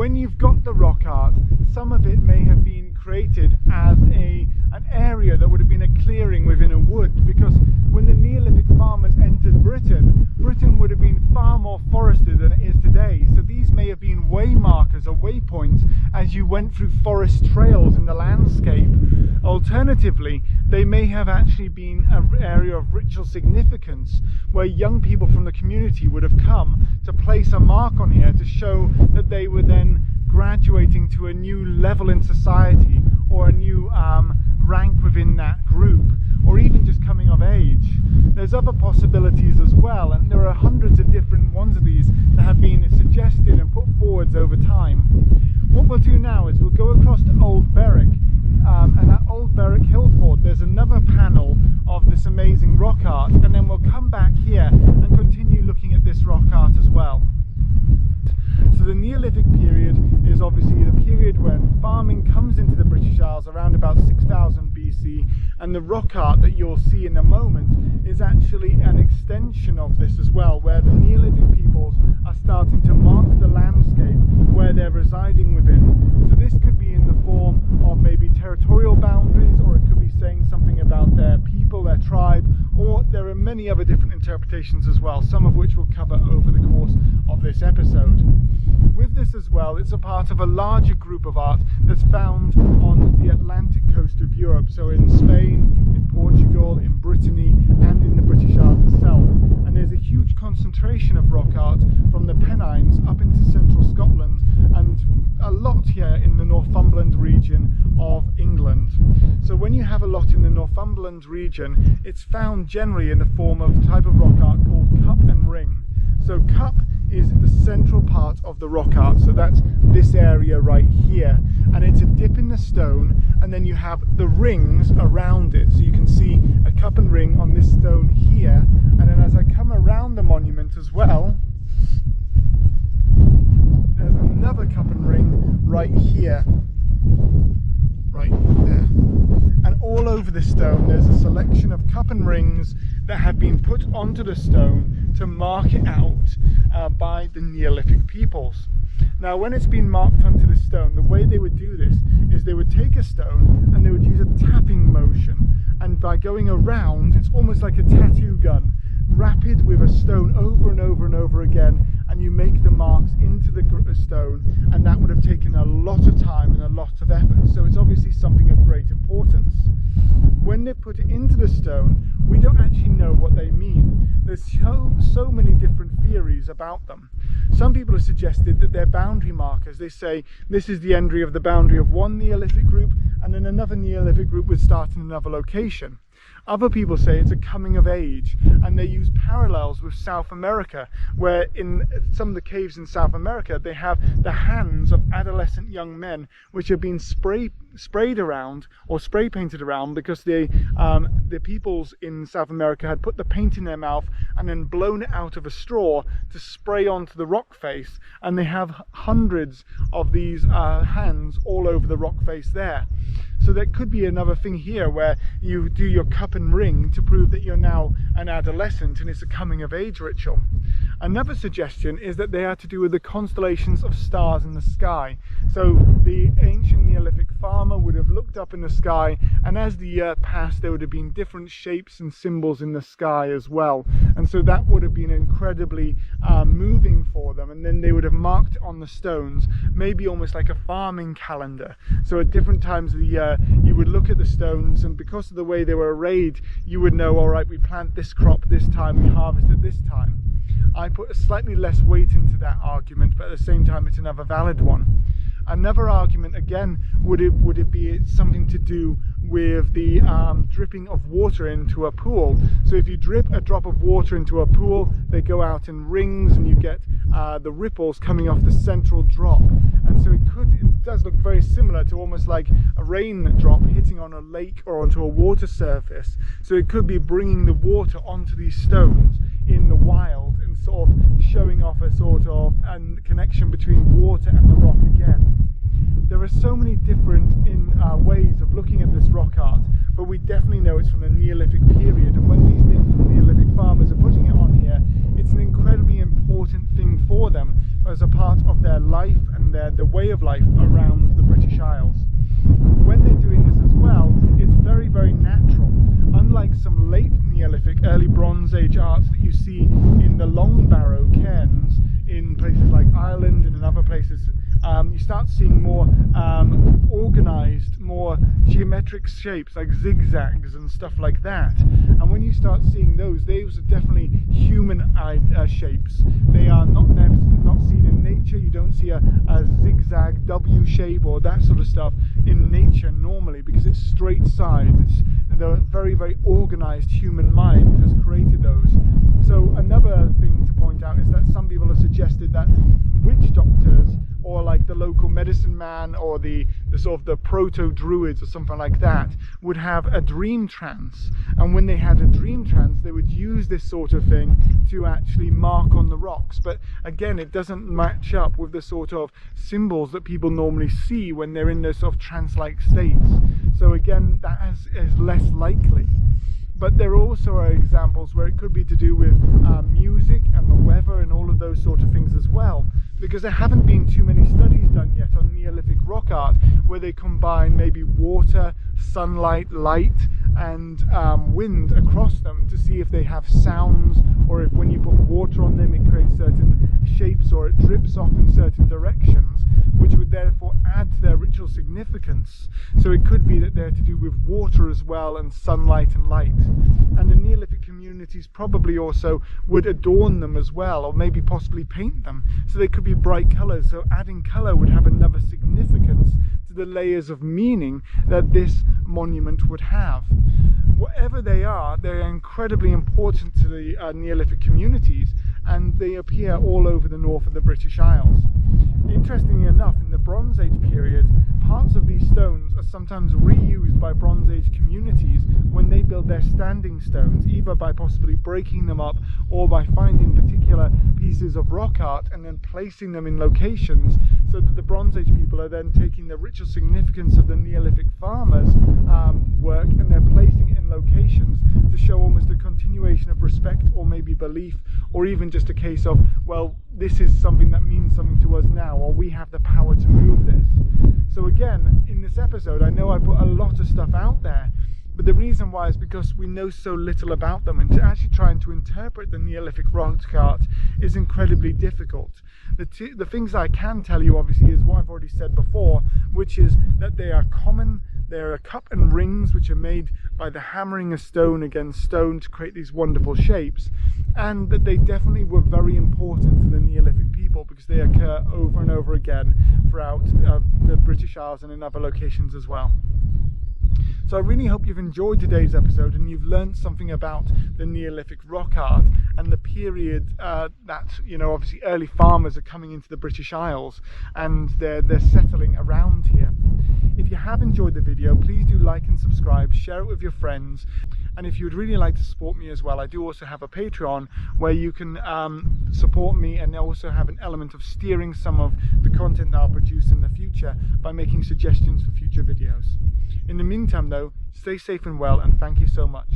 when you've got the rock art, some of it may have been created as an area that would have been a clearing within a wood, because when the Neolithic farmers entered Britain, Britain would have been far more forested than it is today. So these may have been way markers or waypoints as you went through forest trails in the landscape. Alternatively, they may have actually been an area of ritual significance where young people from the community would have come to place a mark on here to show that they were then graduating to a new level in society, or a new rank within that group, or even just coming of age. There's other possibilities as well, and there are hundreds of different ones of these that have been suggested and put forwards over time. What we'll do now is we'll go across to Old Bewick, and at Old Bewick Hill Fort there's another panel of this amazing rock art, and then we'll come back here and continue looking at this rock art as well. So the Neolithic period is obviously the period when farming comes into the British Isles around about 6000 BC, and the rock art that you'll see in a moment is actually an extension of this as well, where the Neolithic peoples are starting to mark the landscape where they're residing within. So this could be in the form of maybe territorial boundaries, or it could be saying something about their people, their tribe, or there are many other different interpretations as well, some of which we'll cover over the course of this episode. With this as well, it's a part of a larger group of art that's found on the Atlantic coast of Europe, so in Spain, in Portugal, in Brittany, and in the British Isles itself. And there's a huge concentration of rock art from the Pennines up into central Scotland, and a lot here in the Northumberland region of England. So when you have a lot in the Northumberland region, it's found generally in the form of a type of rock art called cup and ring. So cup is the central part of the rock art, so that's this area right here, and it's a dip in the stone, and then you have the rings around it. So you can see a cup and ring on this stone here, and then as I come around the monument as well, there's another cup and ring right here, right there. And all over the stone there's a selection of cup and rings that have been put onto the stone to mark it out by the Neolithic peoples. Now when it's been marked onto the stone, the way they would do this is they would take a stone and they would use a tapping motion, and by going around, it's almost like a tattoo gun, rapid with a stone over and over and over again, and you make the marks into the stone, and that would have taken a lot of time and a lot of effort. So it's obviously something of great importance. When they put it into the stone, we don't actually know what they mean. There's so many different theories about them. Some people have suggested that they're boundary markers. They say this is the entry of the boundary of one Neolithic group, and then another Neolithic group would start in another location. Other people say it's a coming of age, and they use parallels with South America, where in some of the caves in South America they have the hands of adolescent young men which have been sprayed around or spray painted around, because the peoples in South America had put the paint in their mouth and then blown it out of a straw to spray onto the rock face, and they have hundreds of these hands all over the rock face there. So there could be another thing here where you do your cup and ring to prove that you're now an adolescent, and it's a coming of age ritual. Another suggestion is that they are to do with the constellations of stars in the sky. So the ancient Neolithic farmer would have looked up in the sky, and as the year passed there would have been different shapes and symbols in the sky as well, and so that would have been incredibly moving for them, and then they would have marked on the stones, maybe almost like a farming calendar. So at different times of the year you would look at the stones, and because of the way they were arrayed, you would know, all right, we plant this crop this time, we harvest at this time. I put a slightly less weight into that argument, but at the same time it's another valid one. Another argument again, would it be something to do with the dripping of water into a pool? So if you drip a drop of water into a pool, they go out in rings, and you get the ripples coming off the central drop. And so it does look very similar to almost like a rain drop hitting on a lake or onto a water surface. So it could be bringing the water onto these stones in the wild and sort of showing off a sort of connection between water and the rock again. There are so many different ways of looking at this rock art, but we definitely know it's from the Neolithic period, and when these Neolithic farmers are putting it on here, it's an incredibly important thing for them as a part of their life and and the way of life around the British Isles. When they're doing this as well, it's very, very natural. Unlike some late Neolithic, early Bronze Age arts that you see in the long barrow cairns in places like Ireland and in other places, you start seeing more organised, more geometric shapes like zigzags and stuff like that. And when you start seeing those are definitely human-eyed shapes. They are not seen in nature. You don't see a zigzag W shape or that sort of stuff in nature normally, because it's straight sides. It's the very, very organised human mind that has created those. So another thing to point out is that some people have suggested that witch doctors, or like the local medicine man, or the sort of the proto-druids or something like that, would have a dream trance, and when they had a dream trance they would use this sort of thing to actually mark on the rocks. But again, it doesn't match up with the sort of symbols that people normally see when they're in those sort of trance-like states. So again, that is less likely. But there also are examples where it could be to do with music and the weather and all of those sort of things as well, because there haven't been too many studies done yet on Neolithic rock art where they combine maybe water, sunlight, light and wind across them to see if they have sounds, or if when you put water on them it creates certain shapes or it drips off in certain directions, which would therefore add to their ritual significance. So it could be that they're to do with water as well, and sunlight and light. And the Neolithic communities probably also would adorn them as well, or maybe possibly paint them. So they could be bright colours, so adding colour would have another significance to the layers of meaning that this monument would have. Whatever they are, they're incredibly important to the Neolithic communities, and they appear all over the north of the British Isles. Interestingly enough, in the Bronze Age period, parts of these stones are sometimes reused by Bronze Age communities when they build their standing stones, either by possibly breaking them up or by finding particular pieces of rock art and then placing them in locations, so that the Bronze Age people are then taking the ritual significance of the Neolithic farmers' work and they're placing it in locations to show almost a continuation of respect, or maybe belief, or even just a case of, well, this is something that means something to us now, or we have the power to move this. So again, in this episode, I know I put a lot of stuff out there, but the reason why is because we know so little about them, and to actually trying to interpret the Neolithic rock art is incredibly difficult. The things I can tell you obviously is what I've already said before, which is that they are common. They're a cup and rings which are made by the hammering of stone against stone to create these wonderful shapes, and that they definitely were very important to the Neolithic people because they occur over and over again throughout the British Isles and in other locations as well. So I really hope you've enjoyed today's episode and you've learned something about the Neolithic rock art and the period that, you know, obviously early farmers are coming into the British Isles and they're settling around here. If you have enjoyed the video, please do like and subscribe, share it with your friends, and if you would really like to support me as well, I do also have a Patreon where you can support me and also have an element of steering some of the content that I'll produce in the future by making suggestions for future videos. In the meantime though, stay safe and well, and thank you so much.